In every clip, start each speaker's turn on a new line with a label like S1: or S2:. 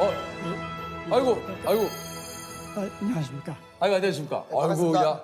S1: 아이고, 아이고,
S2: 안녕하십니까.
S1: 아이고, 안녕하십니까. 아이고,
S3: 반갑습니다.
S1: 야.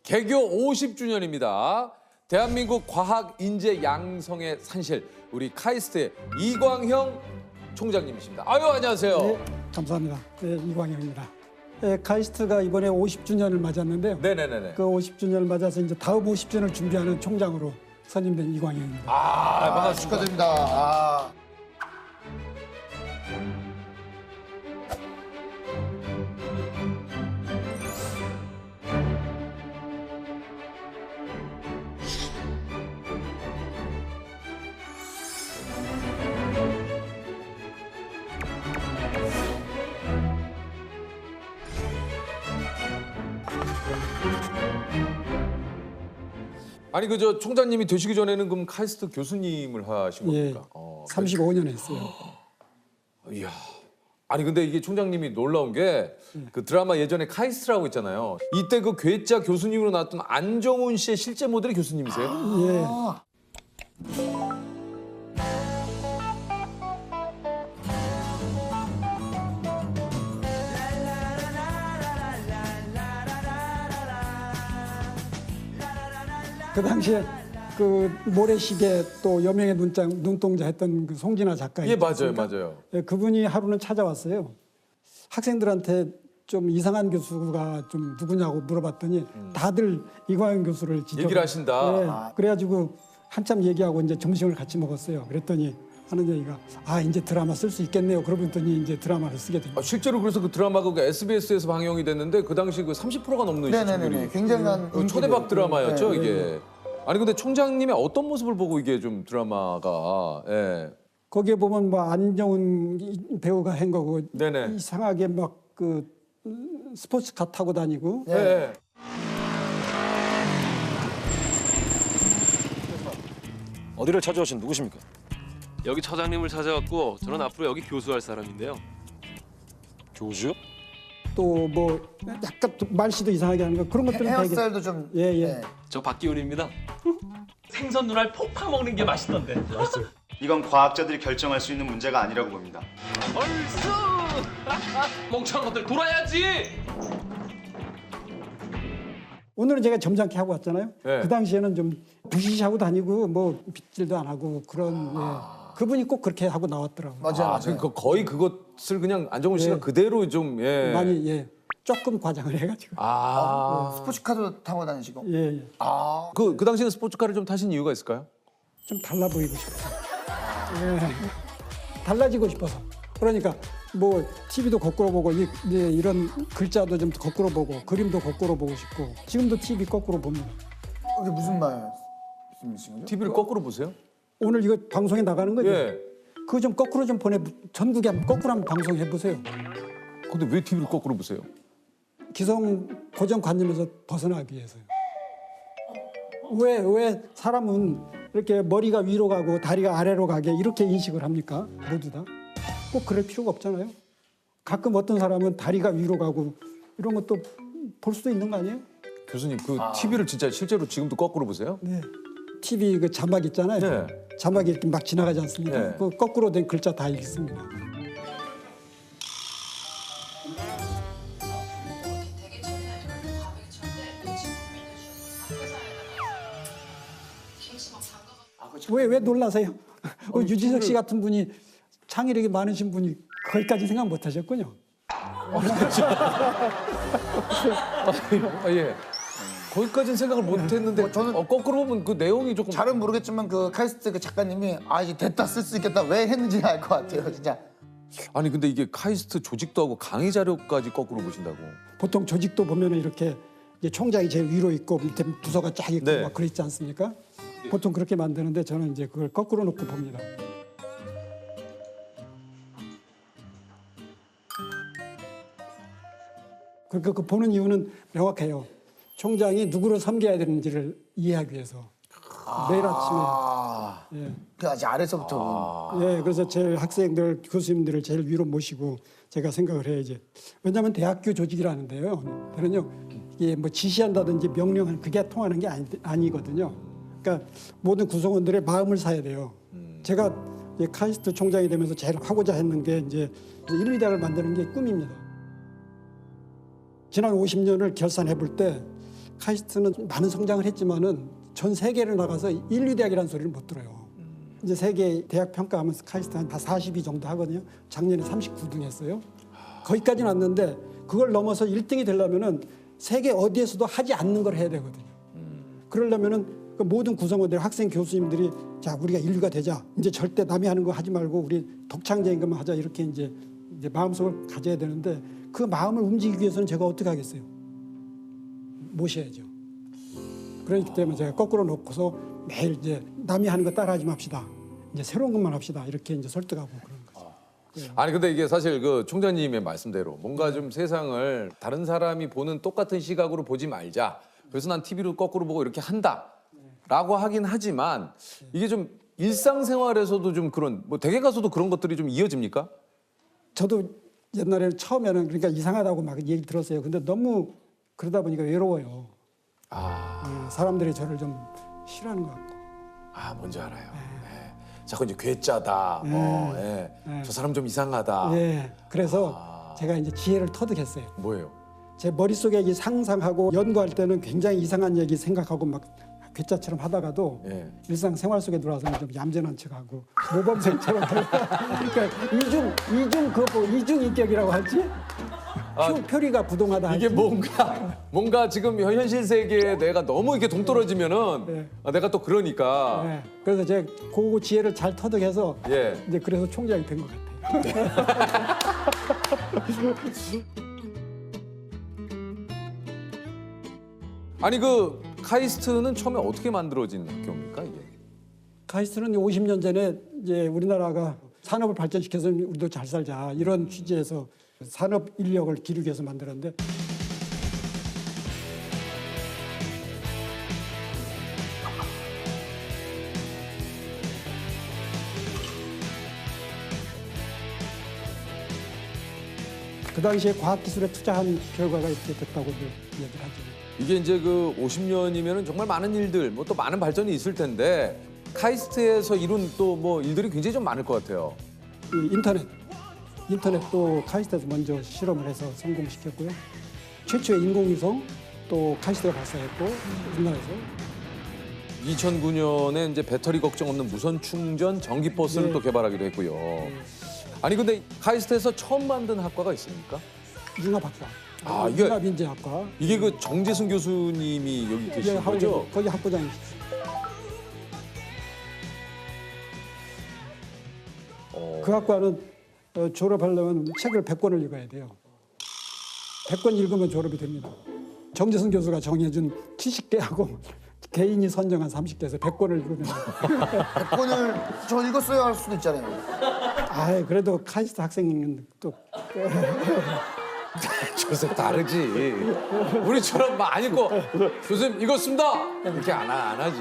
S1: 개교 50주년입니다. 대한민국 과학 인재 양성의 산실, 우리 카이스트의 이광형 총장님이십니다. 아유, 안녕하세요.
S2: 네, 감사합니다. 네, 이광영입니다. 네, 카이스트가 이번에 50주년을 맞았는데요.
S1: 네네네네.
S2: 그 50주년을 맞아서 이제 다음 50주년을 준비하는 총장으로 선임된 이광영입니다.
S1: 반갑습니다.
S3: 축하드립니다.
S1: 아니, 그저 총장님이 되시기 전에는 그럼 카이스트 교수님을 하신
S2: 예,
S1: 겁니까?
S2: 35년 했어요.
S1: 이야. 아니 근데 이게 총장님이 놀라운 게 그 드라마 예전에 카이스트라고 있잖아요. 이때 그 괴짜 교수님으로 나왔던 안정훈 씨의 실제 모델이 교수님이세요?
S2: 예, 그 당시에 그 모래시계 또 여명의 눈동자 했던 그 송진아 작가.
S1: 예, 맞아요, 맞아요.
S2: 예, 그분이 하루는 찾아왔어요. 학생들한테 좀 이상한 교수가 좀 누구냐고 물어봤더니 다들 이광영 교수를
S1: 얘기를 하신다.
S2: 예, 그래가지고 한참 얘기하고 이제 점심을 같이 먹었어요. 그랬더니 하는 얘기가 이제 드라마 쓸 수 있겠네요. 그러더니 이제 드라마를 쓰게 됩니다.
S1: 실제로 그래서 그 드라마가 그 SBS에서 방영이 됐는데 그 당시 그 30%가 넘는
S3: 네네네.
S1: 시청률이
S3: 굉장한
S1: 그 초대박 드라마였죠,
S3: 네,
S1: 이게. 아니 근데 총장님의 어떤 모습을 보고 이게 좀 드라마가
S2: 거기에 보면 뭐 안정훈 배우가 한 거고
S1: 네네.
S2: 이상하게 막 그 스포츠카 타고 다니고
S1: 예.
S4: 어디를 찾아오신 누구십니까?
S5: 여기 처장님을 찾아왔고 저는 앞으로 여기 교수할 사람인데요.
S4: 교수요?
S2: 또 뭐 약간 또 말씨도 이상하게 하는 거 그런 것들은 되게
S3: 헤어스타일도 좀
S2: 예.
S5: 저 박기훈입니다. 생선 눈알 폭 파먹는 게 맛있던데.
S6: 이건 과학자들이 결정할 수 있는 문제가 아니라고 봅니다.
S5: 얼쑤! 멍청한 것들 돌아야지!
S2: 오늘은 제가 점잖게 하고 왔잖아요.
S1: 네.
S2: 그 당시에는 좀 부시시하고 다니고 뭐 빗질도 안 하고 그런 그분이 꼭 그렇게 하고 나왔더라고요.
S3: 맞아요.
S1: 그러니까 거의 그것을 그냥 안정훈 씨가
S2: 예.
S1: 그대로 좀
S2: 많이 조금 과장을 해가지고
S3: 스포츠카도 타고 다니시고.
S2: 예.
S1: 그 당시에는 스포츠카를 좀 타신 이유가 있을까요?
S2: 좀 달라 보이고 싶어서 달라지고 싶어서 그러니까 뭐 TV도 거꾸로 보고 이런 글자도 좀 거꾸로 보고 그림도 거꾸로 보고 싶고 지금도 TV 거꾸로 봅니다.
S3: 이게 무슨 말씀이신 거죠?
S1: TV를 거꾸로 보세요?
S2: 오늘 이거 방송에 나가는 거죠?
S1: 예.
S2: 그거 좀 거꾸로 좀 전국에 한번 거꾸로 한번 방송해 보세요.
S1: 근데 왜 TV를 거꾸로 보세요?
S2: 기성 고정관념에서 벗어나기 위해서요. 왜 사람은 이렇게 머리가 위로 가고 다리가 아래로 가게 이렇게 인식을 합니까? 모두 다. 꼭 그럴 필요가 없잖아요. 가끔 어떤 사람은 다리가 위로 가고 이런 것도 볼 수도 있는 거 아니에요?
S1: 교수님 그 TV를 진짜 실제로 지금도 거꾸로 보세요?
S2: 네. TV 그 자막 있잖아요.
S1: 네.
S2: 자막이 이렇게 막 지나가지 않습니까?
S1: 네.
S2: 그 거꾸로 된 글자 다 읽습니다. 왜 놀라세요? 유진석 씨 같은 분이 창의력이 많으신 분이 거기까지 생각 못 하셨군요.
S1: 예. 거기까지는 생각을 못 했는데
S3: 저는
S1: 거꾸로 보면 그 내용이 조금
S3: 잘은 모르겠지만 그 카이스트 그 작가님이 이제 됐다 쓸 수 있겠다 왜 했는지 알 것 같아요 진짜.
S1: 아니 근데 이게 카이스트 조직도 하고 강의 자료까지 거꾸로 보신다고.
S2: 보통 조직도 보면은 이렇게 이제 총장이 제일 위로 있고 밑에 부서가 쫙 있고
S1: 네.
S2: 막 그랬지 않습니까? 보통 그렇게 만드는데 저는 이제 그걸 거꾸로 놓고 봅니다. 그러니까 그 보는 이유는 명확해요. 총장이 누구를 섬겨야 되는지를 이해하기 위해서 매일 아침에
S3: 그 아직 아래서부터.
S2: 예, 그래서 제 학생들, 교수님들을 제일 위로 모시고 제가 생각을 해야지. 왜냐하면 대학교 조직이라는데요. 저는요, 이게 뭐 지시한다든지 명령하는 그게 통하는 게 아니거든요. 그러니까 모든 구성원들의 마음을 사야 돼요. 제가 이제 카이스트 총장이 되면서 제일 하고자 했는 게 이제 인류대학을 만드는 게 꿈입니다. 지난 50년을 결산해 볼 때 카이스트는 많은 성장을 했지만은 전 세계를 나가서 인류대학이라는 소리를 못 들어요. 이제 세계 대학 평가하면 카이스트 한 42 정도 하거든요. 작년에 39등 했어요. 거기까지는 왔는데 그걸 넘어서 1등이 되려면은 세계 어디에서도 하지 않는 걸 해야 되거든요. 그러려면은 그 모든 구성원들, 학생, 교수님들이 자 우리가 인류가 되자. 이제 절대 남이 하는 거 하지 말고 우리 독창적인 것만 하자 이렇게 이제 마음속을 가져야 되는데 그 마음을 움직이기 위해서는 제가 어떻게 하겠어요? 모셔야죠. 그렇기 때문에 제가 거꾸로 놓고서 매일 이제 남이 하는 거 따라하지 맙시다. 이제 새로운 것만 합시다. 이렇게 이제 설득하고 그런 거죠.
S1: 아니 근데 이게 사실 그 총장님의 말씀대로 뭔가 좀 세상을 다른 사람이 보는 똑같은 시각으로 보지 말자. 그래서 난 TV로 거꾸로 보고 이렇게 한다라고 하긴 하지만 이게 좀 일상생활에서도 좀 그런 뭐 댁에 가서도 그런 것들이 좀 이어집니까?
S2: 저도 옛날에 처음에는 그러니까 이상하다고 막 얘기 들었어요. 근데 너무 그러다 보니까 외로워요. 사람들이 저를 좀 싫어하는 것 같고.
S1: 뭔지 알아요. 네. 자꾸 이제 괴짜다. 저 사람 좀 이상하다.
S2: 예. 그래서 제가 이제 지혜를 터득했어요.
S1: 뭐예요?
S2: 제 머릿속에 이 상상하고 연구할 때는 굉장히 이상한 얘기 생각하고 막 괴짜처럼 하다가도
S1: 예.
S2: 일상생활 속에 들어와서는 좀 얌전한 척하고 모범생처럼 그러니까 이중 인격이라고 할지 표리가 부동하다 할지
S1: 이게 뭔가 지금 현실 세계에 내가 너무 이렇게 동떨어지면은
S2: 네.
S1: 내가 또 그러니까
S2: 네. 그래서 제가 그 지혜를 잘 터득해서
S1: 예.
S2: 이제 그래서 총장이 된 것 같아요.
S1: 아니 그 카이스트는 처음에 어떻게 만들어진 학교입니까 이게?
S2: 카이스트는 50년 전에 이제 우리나라가 산업을 발전시켜서 우리도 잘 살자 이런 취지에서 산업 인력을 기르기 위해서 만들었는데 그 당시에 과학기술에 투자한 결과가 이렇게 됐다고 얘기를 하죠.
S1: 이게 이제 그 50년이면은 정말 많은 일들, 뭐 또 많은 발전이 있을 텐데 카이스트에서 이룬 또 뭐 일들이 굉장히 좀 많을 것 같아요.
S2: 이 인터넷도 카이스트에서 먼저 실험을 해서 성공시켰고요. 최초의 인공위성 또 카이스트가 발사했고 우리나라에서
S1: 2009년에 이제 배터리 걱정 없는 무선 충전 전기 버스를
S2: 네.
S1: 또 개발하기도 했고요. 아니 근데 카이스트에서 처음 만든 학과가 있습니까?
S2: 융합학과,
S1: 이게-
S2: 융합인재학과
S1: 이게 그 정재승 교수님이 여기 계신 거죠?
S2: 거기 학부장이시죠. 그 학과는 졸업하려면 책을 100권을 읽어야 돼요. 100권 읽으면 졸업이 됩니다. 정재승 교수가 정해준 70개하고 개인이 선정한 30개에서 100권을 읽으면
S3: 100권을 저 읽었어야 할 수도 있잖아요.
S2: 그래도 카이스트 학생은 또
S1: 저새 다르지. 우리처럼 막 안 읽고 교수님 읽었습니다. 이렇게 안 하지.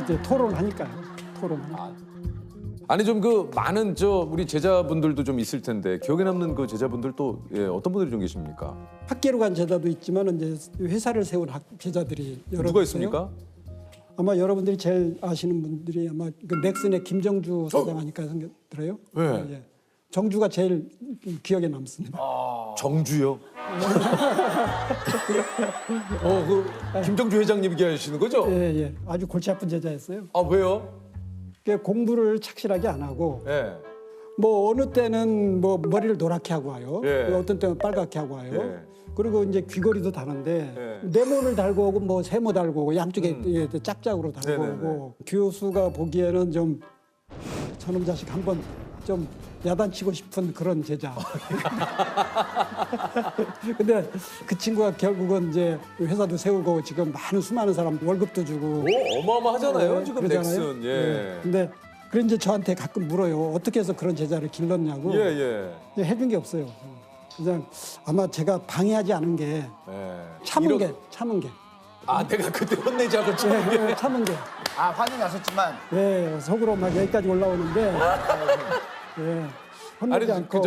S2: 이제 토론하니까요. 토론.
S1: 아니 좀 그 많은 우리 제자분들도 좀 있을 텐데 기억에 남는 그 제자분들 또 어떤 분들이 좀 계십니까?
S2: 학계로 간 제자도 있지만 이제 회사를 세운 제자들이 여러
S1: 누가
S2: 있어요.
S1: 있습니까?
S2: 아마 여러분들이 제일 아시는 분들이 아마 그 넥슨의 김정주 사장 하니까 들어요?
S1: 네.
S2: 예. 정주가 제일 기억에 남습니다.
S1: 정주요. 그 김정주 회장님 얘기하시는 거죠?
S2: 예. 아주 골치 아픈 제자였어요.
S1: 왜요?
S2: 공부를 착실하게 안 하고
S1: 예.
S2: 뭐 어느 때는 뭐 머리를 노랗게 하고 와요.
S1: 예.
S2: 어떤 때는 빨갛게 하고 와요.
S1: 예.
S2: 그리고 이제 귀걸이도 다는데
S1: 예.
S2: 네모를 달고 오고 뭐 세모 달고 오고 양쪽에 짝짝으로 달고
S1: 네네네.
S2: 오고 교수가 보기에는 좀 저놈 자식 한번 좀 야단치고 싶은 그런 제자. 근데 그 친구가 결국은 이제 회사도 세우고 지금 수많은 사람 월급도 주고
S1: 어마어마하잖아요 지금
S2: 그러잖아요.
S1: 넥슨. 예.
S2: 근데 그래 이제 저한테 가끔 물어요. 어떻게 해서 그런 제자를 길렀냐고.
S1: 예.
S2: 근데 해준 게 없어요. 그냥 아마 제가 방해하지 않은 게
S1: 예.
S2: 참은
S1: 이런-
S2: 게.
S1: 내가 그때 혼내자고 참.
S2: 예, 참은 게.
S3: 화는 나셨지만
S2: 예, 속으로 막 여기까지 올라오는데. 예,
S1: 아니
S2: 혼내지 않고.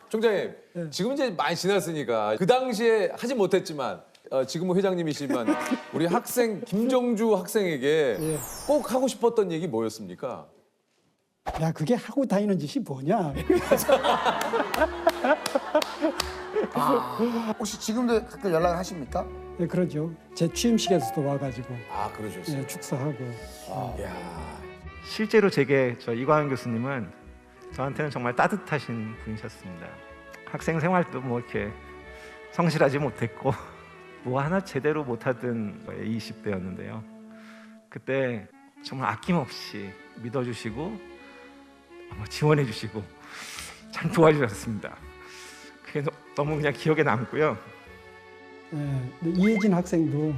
S1: 총장님 지금 이제 많이 지났으니까 그 당시에 하지 못했지만 지금은 회장님이시지만 우리 학생 김정주 학생에게
S2: 예.
S1: 꼭 하고 싶었던 얘기 뭐였습니까?
S2: 야, 그게 하고 다니는 짓이 뭐냐?
S3: 혹시 지금도 가끔 연락을 하십니까?
S2: 예, 그러죠. 제 취임식에서도 와가지고
S1: 아 그러셨어요.
S2: 예, 축사하고.
S1: 야.
S7: 실제로 제게 저 이광현 교수님은 저한테는 정말 따뜻하신 분이셨습니다. 학생 생활도 뭐 이렇게 성실하지 못했고 뭐 하나 제대로 못하던 20대였는데요. 그때 정말 아낌없이 믿어주시고 지원해주시고 참 도와주셨습니다. 그게 너무 그냥 기억에 남고요.
S2: 예, 근데 이혜진 학생도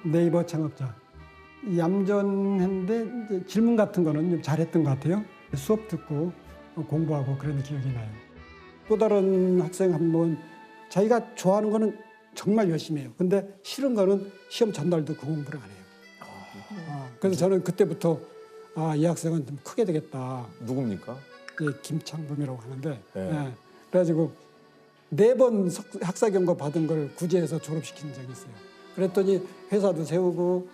S2: 네이버 창업자. 얌전했는데 이제 질문 같은 거는 좀 잘했던 것 같아요. 수업 듣고 공부하고 그런 기억이 나요. 또 다른 학생 한 번 자기가 좋아하는 거는 정말 열심히 해요. 근데 싫은 거는 시험 전날도 그 공부를 안 해요. 그래서 저는 그때부터 이 학생은 좀 크게 되겠다.
S1: 누굽니까?
S2: 김창범이라고 하는데
S1: 네.
S2: 그래가지고 4번 학사 경고 받은 걸 구제해서 졸업시킨 적이 있어요. 그랬더니 회사도 세우고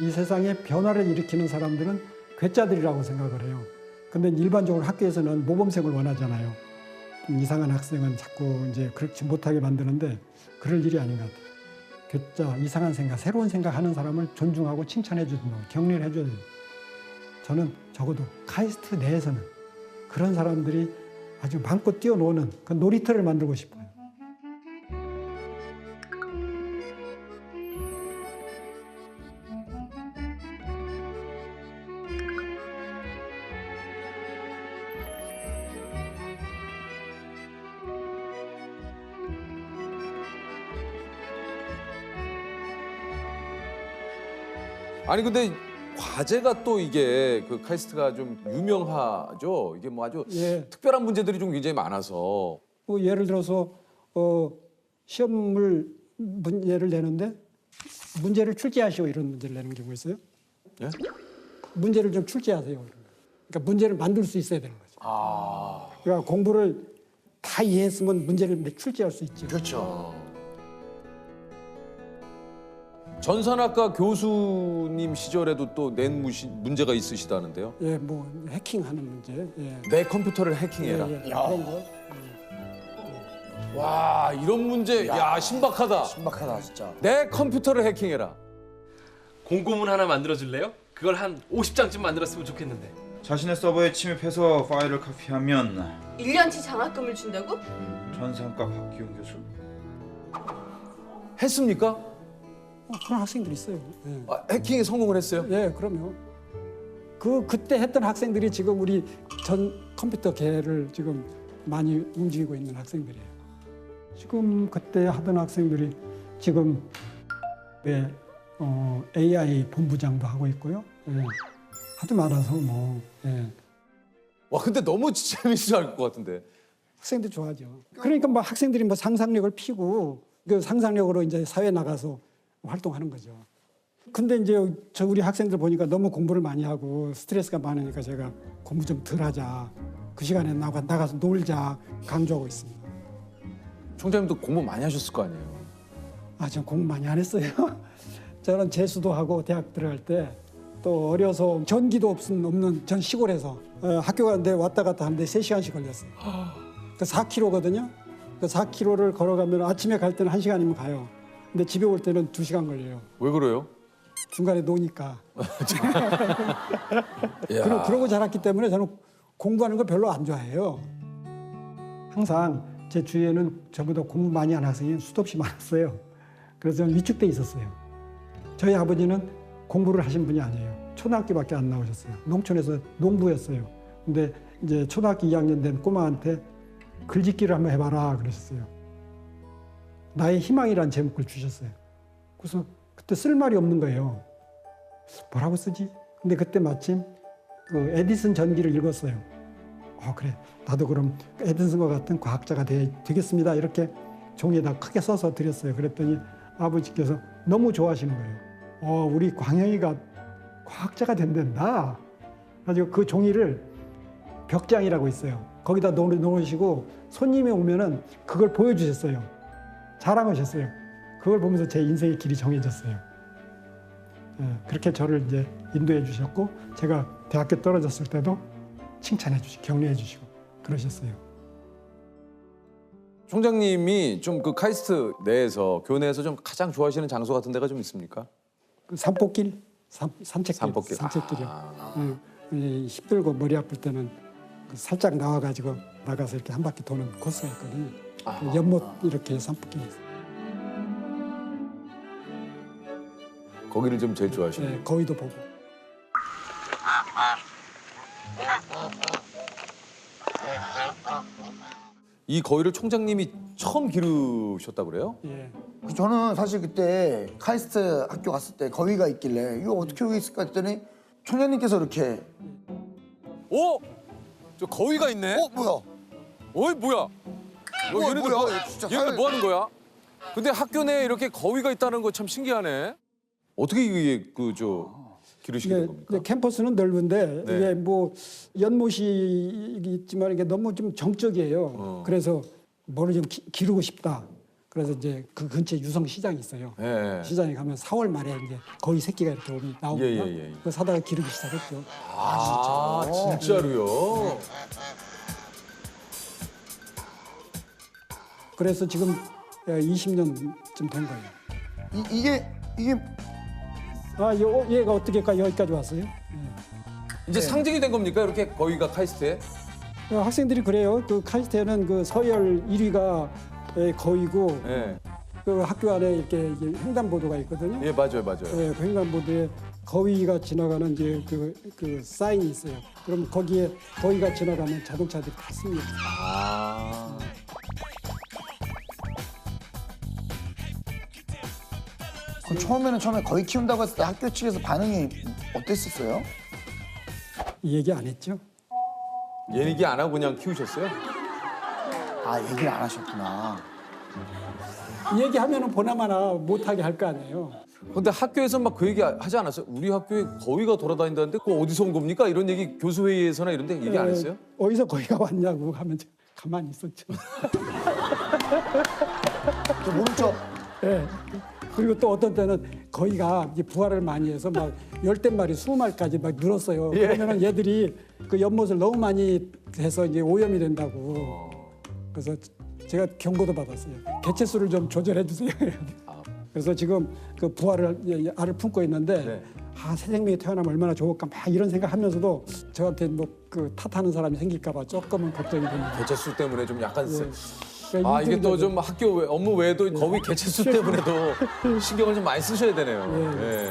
S2: 이 세상에 변화를 일으키는 사람들은 괴짜들이라고 생각을 해요. 근데 일반적으로 학교에서는 모범생을 원하잖아요. 좀 이상한 학생은 자꾸 이제 그렇지 못하게 만드는데 그럴 일이 아닌 것 같아요. 괴짜, 이상한 생각, 새로운 생각하는 사람을 존중하고 칭찬해 주는 거, 격려를 해줘야 돼요. 저는 적어도 카이스트 내에서는 그런 사람들이 아주 마음껏 뛰어노는 그 놀이터를 만들고 싶어요.
S1: 아니 근데 과제가 또 이게 그 카이스트가 좀 유명하죠. 이게 뭐 아주
S2: 예.
S1: 특별한 문제들이 좀 굉장히 많아서.
S2: 뭐 예를 들어서 시험을 문제를 내는데 문제를 출제하시오 이런 문제를 내는 경우 있어요.
S1: 예?
S2: 문제를 좀 출제하세요. 그러니까 문제를 만들 수 있어야 되는 거죠. 그러니까 공부를 다 이해했으면 문제를 출제할 수 있죠.
S3: 그렇죠.
S1: 전산학과 교수님 시절에도 또 낸 문제가 있으시다는데요.
S2: 예, 뭐 해킹하는 문제. 예.
S1: 내 컴퓨터를 해킹해라.
S2: 예, 그런 거.
S1: 와 이런 문제 야 신박하다.
S3: 신박하다 진짜.
S1: 내 컴퓨터를 해킹해라.
S5: 공고문 하나 만들어줄래요? 그걸 한 50장쯤 만들었으면 좋겠는데.
S8: 자신의 서버에 침입해서 파일을 카피하면
S9: 1년치 장학금을 준다고?
S8: 전산과 박기용 교수.
S1: 했습니까?
S2: 그런 학생들이 있어요. 예.
S1: 해킹에 성공을 했어요?
S2: 예, 그럼요. 그때 했던 학생들이 지금 우리 전 컴퓨터 계를 지금 많이 움직이고 있는 학생들이에요. 지금 그때 하던 학생들이 지금 AI 본부장도 하고 있고요. 예. 하도 많아서 뭐 예.
S1: 와 근데 너무 재밌을 것 같은데.
S2: 학생들 좋아하죠. 그러니까 뭐 학생들이 뭐 상상력을 피고 그 상상력으로 이제 사회 나가서 활동하는 거죠. 근데 이제 우리 학생들 보니까 너무 공부를 많이 하고 스트레스가 많으니까 제가 공부 좀 덜 하자. 그 시간에 나가서 놀자 강조하고 있습니다.
S1: 총장님도 공부 많이 하셨을 거 아니에요?
S2: 전 공부 많이 안 했어요. 저는 재수도 하고 대학 들어갈 때 또 어려서 전기도 없는 전 시골에서 학교 가는데 왔다 갔다 하는데 3시간씩 걸렸어요. 그 4km거든요. 그 4km를 걸어가면 아침에 갈 때는 1시간이면 가요. 근데 집에 올 때는 2시간 걸려요.
S1: 왜 그래요?
S2: 중간에 노니까.
S1: 야.
S2: 그러고 자랐기 때문에 저는 공부하는 걸 별로 안 좋아해요. 항상 제 주위에는 저보다 공부 많이 하는 학생이 수도 없이 많았어요. 그래서 저는 위축돼 있었어요. 저희 아버지는 공부를 하신 분이 아니에요. 초등학교밖에 안 나오셨어요. 농촌에서 농부였어요. 근데 이제 초등학교 2학년 된 꼬마한테 글짓기를 한번 해봐라 그러셨어요. 나의 희망이란 제목을 주셨어요. 그래서 그때 쓸 말이 없는 거예요. 뭐라고 쓰지? 근데 그때 마침 그 에디슨 전기를 읽었어요. 그래, 나도 그럼 에디슨과 같은 과학자가 되겠습니다. 이렇게 종이에다 크게 써서 드렸어요. 그랬더니 아버지께서 너무 좋아하시는 거예요. 우리 광영이가 과학자가 된단다. 그래서 그 종이를 벽장이라고 있어요. 거기다 놓으시고 손님이 오면은 그걸 보여주셨어요. 자랑하셨어요. 그걸 보면서 제 인생의 길이 정해졌어요. 예, 그렇게 저를 이제 인도해 주셨고 제가 대학교 떨어졌을 때도 칭찬해 주시고 격려해 주시고 그러셨어요.
S1: 총장님이 좀 그 카이스트 내에서 교내에서 좀 가장 좋아하시는 장소 같은 데가 좀 있습니까?
S2: 그 산복길, 산책길,
S1: 산복길.
S2: 산책길이요. 예, 힘들고 머리 아플 때는 그 살짝 나와가지고 나가서 이렇게 한 바퀴 도는 코스가 있거든요. 그 연못 이렇게 산복길이 있어요.
S1: 거기를 좀 제일 좋아하시는.
S2: 예, 거위도 보고.
S1: 이 거위를 총장님이 처음 기르셨다고 그래요?
S2: 예.
S3: 저는 사실 그때 카이스트 학교 갔을 때 거위가 있길래 이거 어떻게 여기 있을까 했더니 총장님께서 이렇게
S1: 오! 저 거위가 있네?
S3: 뭐야?
S1: 어이 뭐야? 얘네들
S3: 뭐야?
S1: 뭐,
S3: 진짜
S1: 얘네들
S3: 사회-
S1: 뭐 하는 거야? 근데 학교 내에 이렇게 거위가 있다는 거 참 신기하네. 어떻게 이게 기르시게 된 겁니까?
S2: 이제 캠퍼스는 넓은데
S1: 네.
S2: 이게 뭐 연못이 있지만 이게 너무 좀 정적이에요. 그래서 뭐를 좀 기르고 싶다. 그래서 이제 그 근처에 유성 시장이 있어요.
S1: 예.
S2: 시장에 가면 4월 말에 이제 거위 새끼가 이렇게 나오니까
S1: 예.
S2: 그거 사다가 기르기 시작했죠.
S1: 아, 진짜로요?
S2: 그래서 지금 20년쯤 된 거예요.
S3: 이게
S2: 얘가 어떻게 여기까지 왔어요?
S1: 이제 상징이 된 겁니까? 이렇게 거위가 카이스트에?
S2: 학생들이 그래요. 그 카이스트에는 그 서열 1위가 거위고
S1: 예.
S2: 그 학교 안에 이렇게 이제 횡단보도가 있거든요.
S1: 예, 맞아요.
S2: 그 횡단보도에 거위가 지나가는 이제 그 사인이 있어요. 그럼 거기에 거위가 지나가면 자동차들이 다 씁니다.
S1: 아.
S3: 그 처음에 거위 키운다고 했을 때 학교 측에서 반응이 어땠었어요?
S2: 이 얘기 안 했죠?
S1: 얘기 안 하고 그냥 키우셨어요?
S3: 아 얘기를 안 하셨구나.
S2: 이 얘기하면은 보나마나 못하게 할 거 아니에요.
S1: 근데 학교에서 막 그 얘기 하지 않았어요? 우리 학교에 거위가 돌아다닌다는데 그거 어디서 온 겁니까? 이런 얘기 교수회의에서나 이런 데 얘기 안 했어요?
S2: 어디서 거위가 왔냐고 하면 가만히 있었죠.
S3: 저 모르죠?
S2: 예. 그리고 또 어떤 때는 거위가 이제 부화를 많이 해서 막 10댓마리, 20마리까지 막 늘었어요.
S1: 예.
S2: 그러면은 얘들이 그 연못을 너무 많이 해서 이제 오염이 된다고. 그래서 제가 경고도 받았어요. 개체수를 좀 조절해 주세요. 그래서 지금 그 부화를 알을 품고 있는데
S1: 네.
S2: 새 생명이 태어나면 얼마나 좋을까 막 이런 생각하면서도 저한테 뭐 그 탓하는 사람이 생길까 봐 조금은 걱정이 됩니다.
S1: 개체수 때문에 좀 약간
S2: 그러니까
S1: 이게 또 좀 학교 업무 외에도 거위 개체수 때문에도 신경을 좀 많이 쓰셔야 되네요.
S2: 예.
S1: 예.